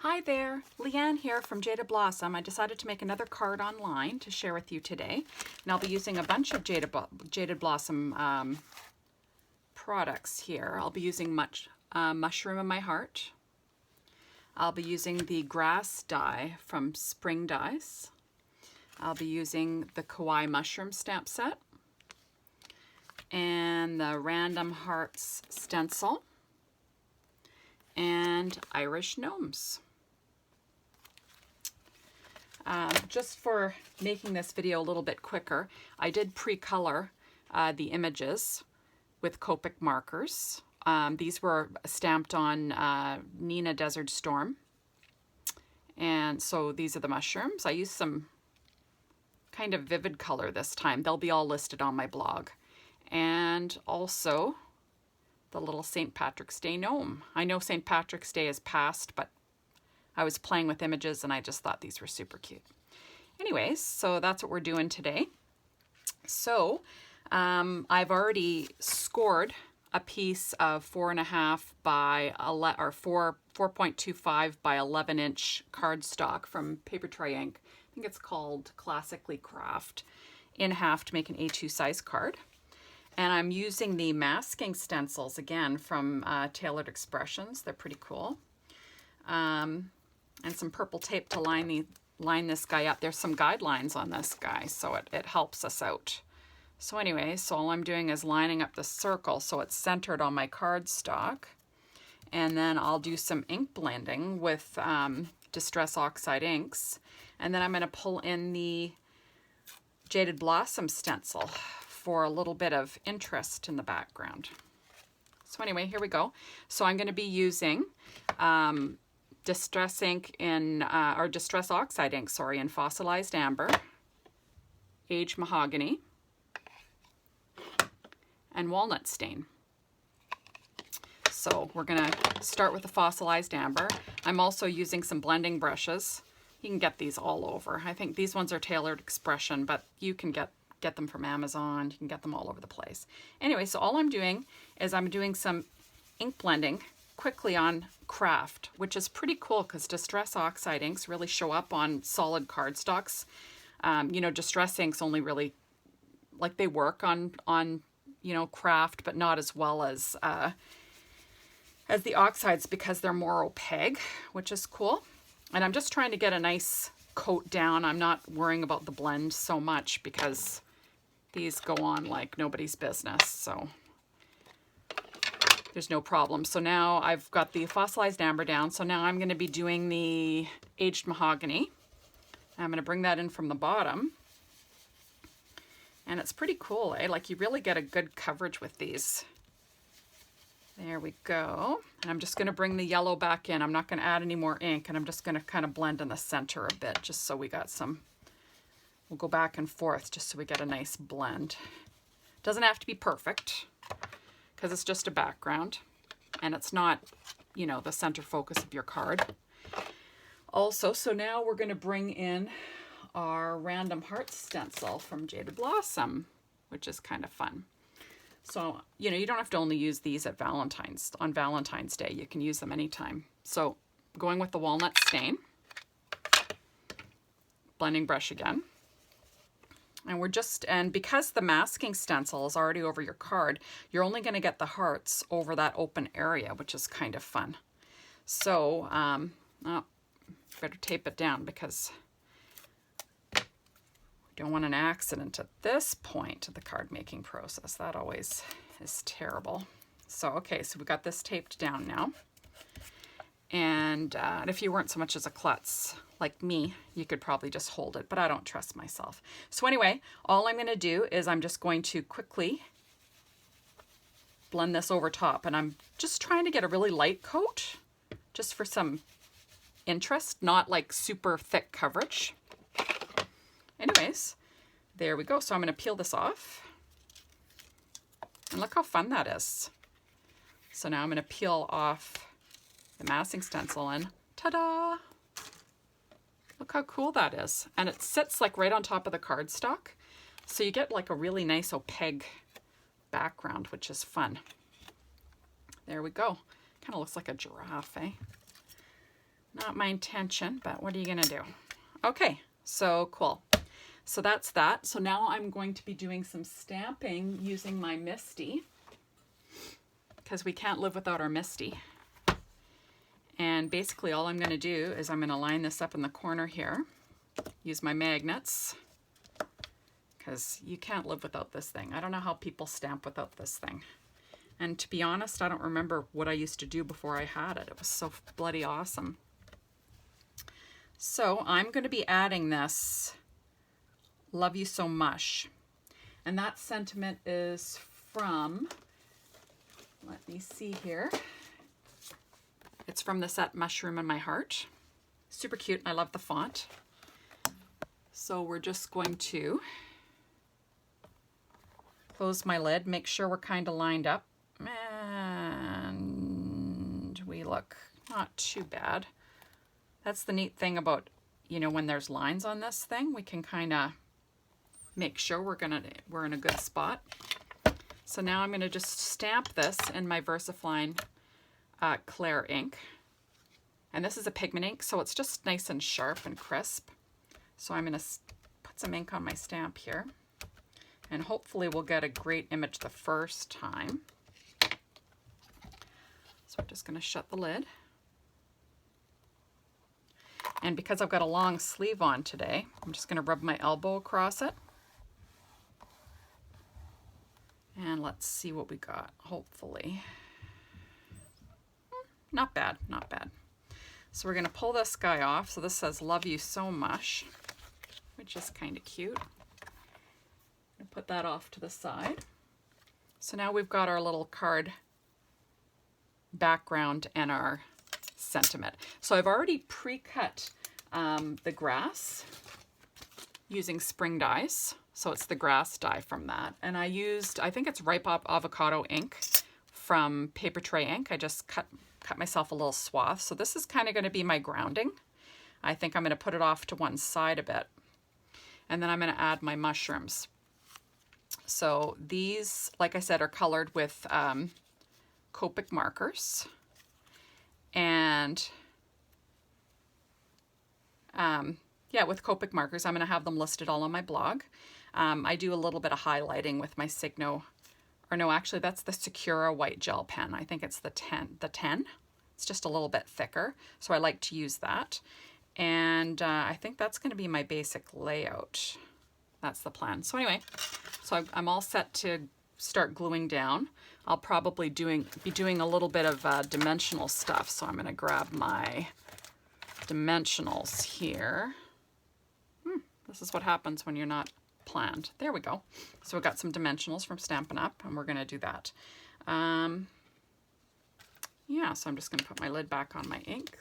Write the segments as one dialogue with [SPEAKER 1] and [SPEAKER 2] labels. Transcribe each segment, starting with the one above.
[SPEAKER 1] Hi there, Leanne here from Jaded Blossom. I decided to make another card online to share with you today. And I'll be using a bunch of Jaded Blossom products here. I'll be using Mushroom in My Heart. I'll be using the grass die from Spring Dies. I'll be using the Kawaii Mushroom stamp set and the Random Hearts stencil and Irish Gnomes. Just for making this video a little bit quicker, I did pre-color the images with Copic markers. These were stamped on Nina Desert Storm. And so these are the mushrooms. I used some kind of vivid color this time. They'll be all listed on my blog. And also the little St. Patrick's Day gnome. I know St. Patrick's Day is past, but I was playing with images and I just thought these were super cute. Anyways, so that's what we're doing today. So I've already scored a piece of 4.5 by 4.25 by 11 inch cardstock from Paper Tray Ink. I think it's called Classically Craft, in half to make an A2 size card. And I'm using the masking stencils again from Tailored Expressions. They're pretty cool. And some purple tape to line this guy up. There's some guidelines on this guy, so it helps us out. So anyway, so all I'm doing is lining up the circle so it's centered on my cardstock. And then I'll do some ink blending with Distress Oxide inks. And then I'm going to pull in the Jaded Blossom stencil for a little bit of interest in the background. So anyway, here we go. So I'm going to be using Distress Oxide ink, sorry, in Fossilized Amber, Aged Mahogany, and Walnut Stain. So we're going to start with the Fossilized Amber. I'm also using some blending brushes. You can get these all over. I think these ones are Tailored Expression, but you can get them from Amazon. You can get them all over the place. Anyway, so all I'm doing is I'm doing some ink blending quickly on craft, which is pretty cool because Distress Oxide inks really show up on solid cardstocks. You know, Distress inks only really, like, they work on you know, craft, but not as well as the oxides because they're more opaque, which is cool. And I'm just trying to get a nice coat down. I'm not worrying about the blend so much because these go on like nobody's business, so there's no problem. So now I've got the Fossilized Amber down, so now I'm going to be doing the Aged Mahogany. I'm going to bring that in from the bottom. And it's pretty cool, eh? Like, you really get a good coverage with these. There we go. And I'm just going to bring the yellow back in. I'm not going to add any more ink, and I'm just going to kind of blend in the center a bit, just so we got some. We'll go back and forth just so we get a nice blend. Doesn't have to be perfect because it's just a background and it's not, you know, the center focus of your card. Also, so now we're going to bring in our Random Hearts stencil from Jaded Blossom, which is kind of fun. So, you know, you don't have to only use these at on Valentine's Day. You can use them anytime. So going with the Walnut Stain, blending brush again. And and because the masking stencil is already over your card, you're only going to get the hearts over that open area, which is kind of fun. So, better tape it down because we don't want an accident at this point of the card making process. That always is terrible. So, okay, so we got this taped down now. And if you weren't so much as a klutz like me, you could probably just hold it, but I don't trust myself. So anyway, all I'm going to do is I'm just going to quickly blend this over top, and I'm just trying to get a really light coat just for some interest, not like super thick coverage. Anyways, there we go. So I'm going to peel this off, and look how fun that is. So now I'm going to peel off the masking stencil, and ta-da! Look how cool that is. And it sits like right on top of the cardstock. So you get like a really nice opaque background, which is fun. There we go. Kind of looks like a giraffe, eh? not my intention, but what are you gonna do? Okay, so cool. So that's that. So now I'm going to be doing some stamping using my Misty, because we can't live without our Misty. And basically all I'm gonna do is I'm gonna line this up in the corner here, use my magnets, because you can't live without this thing. I don't know how people stamp without this thing. And to be honest, I don't remember what I used to do before I had it. It was so bloody awesome. So I'm going to be adding this Love You So Mush. And that sentiment is from, let me see here. It's from the set Mushroom in My Heart. Super cute. I love the font. So we're just going to close my lid, make sure we're kind of lined up. And we look not too bad. That's the neat thing about, you know, when there's lines on this thing, we can kind of make sure we're in a good spot. So now I'm going to just stamp this in my VersaFine Clair ink. And this is a pigment ink, so it's just nice and sharp and crisp. So I'm going to put some ink on my stamp here. And hopefully we'll get a great image the first time. So we're just going to shut the lid. And because I've got a long sleeve on today, I'm just going to rub my elbow across it. And let's see what we got, hopefully. Not bad, not bad. So we're going to pull this guy off. So this says Love You So Much, which is kind of cute. Put that off to the side. So now we've got our little card background and our sentiment. So I've already pre-cut the grass using spring dyes. So it's the grass dye from that. And I used, I think it's ripe avocado ink from Paper Tray Ink. I just cut myself a little swath. So this is kind of going to be my grounding. I think I'm going to put it off to one side a bit. And then I'm going to add my mushrooms. So these, like I said, are colored with Copic markers. And yeah, with Copic markers, I'm going to have them listed all on my blog. I do a little bit of highlighting with my Signo, or no, actually that's the Sakura white gel pen. I think it's the 10. It's just a little bit thicker, so I like to use that. And I think that's going to be my basic layout. That's the plan. So anyway, so I'm all set to start gluing down. I'll probably be doing a little bit of dimensional stuff. So I'm going to grab my dimensionals here. This is what happens when you're not planned. There we go. So we've got some dimensionals from Stampin' Up, and we're going to do that. Yeah, so I'm just going to put my lid back on my ink,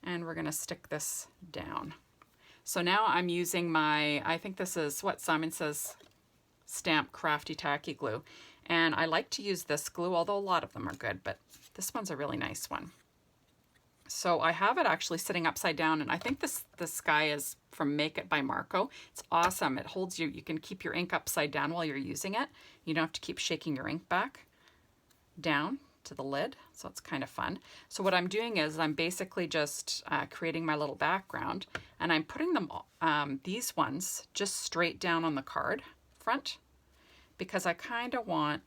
[SPEAKER 1] and we're going to stick this down. So now I'm using my, I think this is what Simon Says Stamp Crafty Tacky Glue. And I like to use this glue, although a lot of them are good, but this one's a really nice one. So I have it actually sitting upside down, and I think this guy is from Make It by Marco. It's awesome. It holds you can keep your ink upside down while you're using it. You don't have to keep shaking your ink back down to the lid, so it's kind of fun. So what I'm doing is I'm basically just creating my little background, and I'm putting them these ones just straight down on the card front, because I kind of want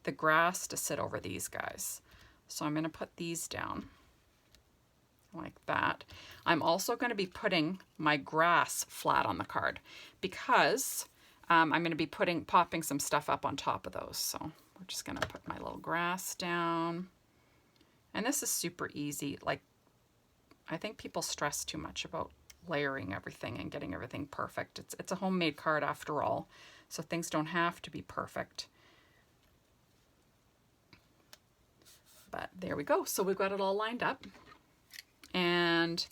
[SPEAKER 1] the grass to sit over these guys. So I'm going to put these down like that. I'm also going to be putting my grass flat on the card, because I'm going to be popping some stuff up on top of those. So we're just going to put my little grass down. And this is super easy. Like, I think people stress too much about layering everything and getting everything perfect. It's a homemade card after all, so things don't have to be perfect. But there we go. So we've got it all lined up. And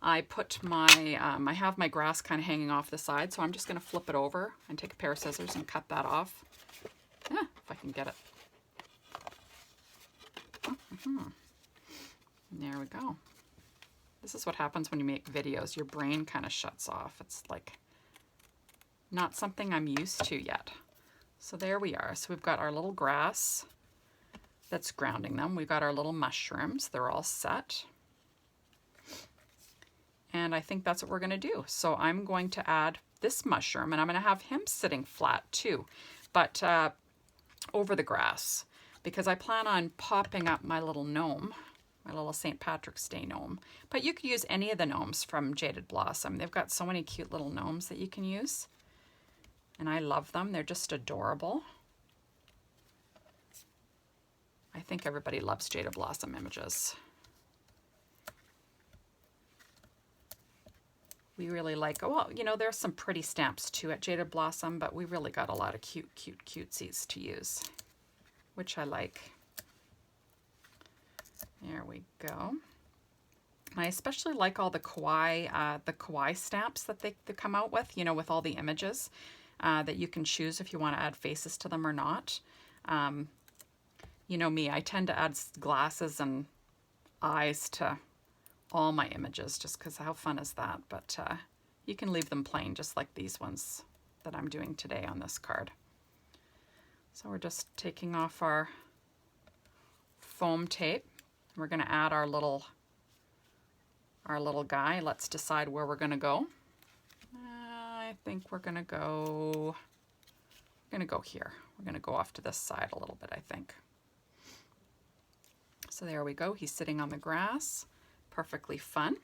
[SPEAKER 1] I put my, I have my grass kind of hanging off the side, so I'm just going to flip it over and take a pair of scissors and cut that off. Yeah, if I can get it. There we go. This is what happens when you make videos. Your brain kind of shuts off. It's like not something I'm used to yet. So there we are. So we've got our little grass that's grounding them. We've got our little mushrooms. They're all set. And I think that's what we're going to do. So I'm going to add this mushroom, and I'm going to have him sitting flat too, but over the grass, because I plan on popping up my little gnome, my little St. Patrick's Day gnome. But you could use any of the gnomes from Jaded Blossom. They've got so many cute little gnomes that you can use. And I love them. They're just adorable. I think everybody loves Jaded Blossom images. We really like, well, you know, there's some pretty stamps too at Jaded Blossom, but we really got a lot of cute, cute, cutesies to use, which I like. There we go. I especially like all the kawaii stamps that they come out with, you know, with all the images that you can choose if you want to add faces to them or not. You know me, I tend to add glasses and eyes to all my images just because how fun is that? But you can leave them plain just like these ones that I'm doing today on this card. So we're just taking off our foam tape. We're going to add our little guy. Let's decide where we're going to go. I think we're going to go here. We're going to go off to this side a little bit, I think. So there we go. He's sitting on the grass. Perfectly fun.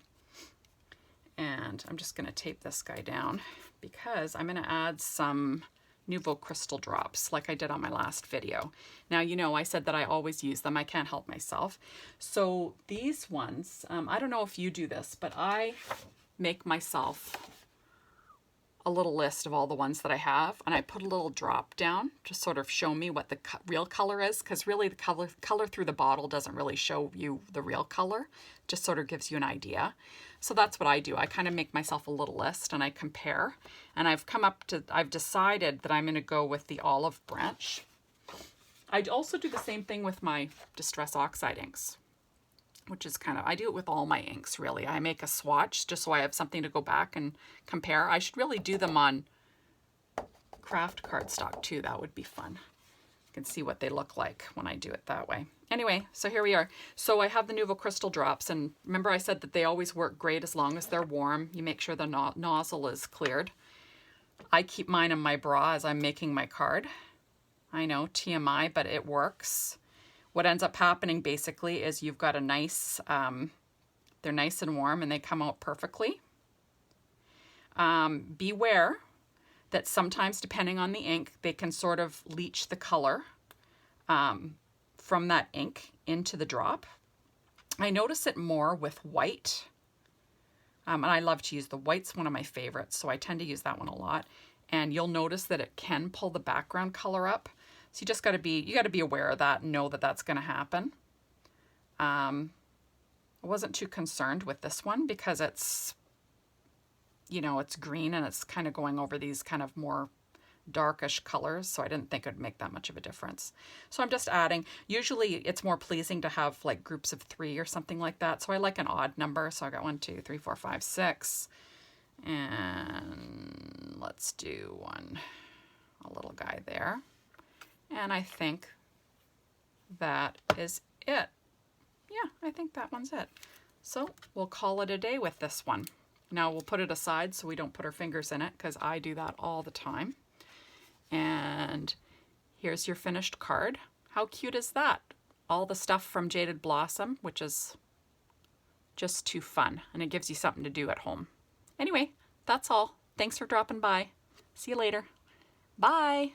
[SPEAKER 1] And I'm just going to tape this guy down because I'm going to add some Nouveau crystal drops like I did on my last video. Now, you know, I said that I always use them. I can't help myself. So these ones, I don't know if you do this, but I make myself a little list of all the ones that I have, and I put a little drop down to sort of show me what the real color is, because really the color through the bottle doesn't really show you the real color, just sort of gives you an idea. So that's what I do. I kind of make myself a little list and I compare, and I've decided that I'm going to go with the olive branch. I also do the same thing with my Distress Oxide inks, which is I do it with all my inks really. I make a swatch just so I have something to go back and compare. I should really do them on craft cardstock too. That would be fun. You can see what they look like when I do it that way. Anyway, so here we are. So I have the Nouveau crystal drops, and remember I said that they always work great as long as they're warm. You make sure the nozzle is cleared. I keep mine in my bra as I'm making my card. I know, TMI, but it works. What ends up happening basically is you've got a nice, they're nice and warm and they come out perfectly. Beware that sometimes, depending on the ink, they can sort of leach the color from that ink into the drop. I notice it more with white, and I love to use the white's one of my favorites, so I tend to use that one a lot. And you'll notice that it can pull the background color up. So you just got to be aware of that and know that that's going to happen. I wasn't too concerned with this one because it's, you know, it's green and it's kind of going over these kind of more darkish colors. So I didn't think it would make that much of a difference. So I'm just adding, usually it's more pleasing to have like groups of 3 or something like that. So I like an odd number. So I got 1, 2, 3, 4, 5, 6. And let's do a little guy there. And I think that is it. Yeah, I think that one's it. So we'll call it a day with this one. Now we'll put it aside so we don't put our fingers in it, because I do that all the time. And here's your finished card. How cute is that? All the stuff from Jaded Blossom, which is just too fun. And it gives you something to do at home. Anyway, that's all. Thanks for dropping by. See you later. Bye.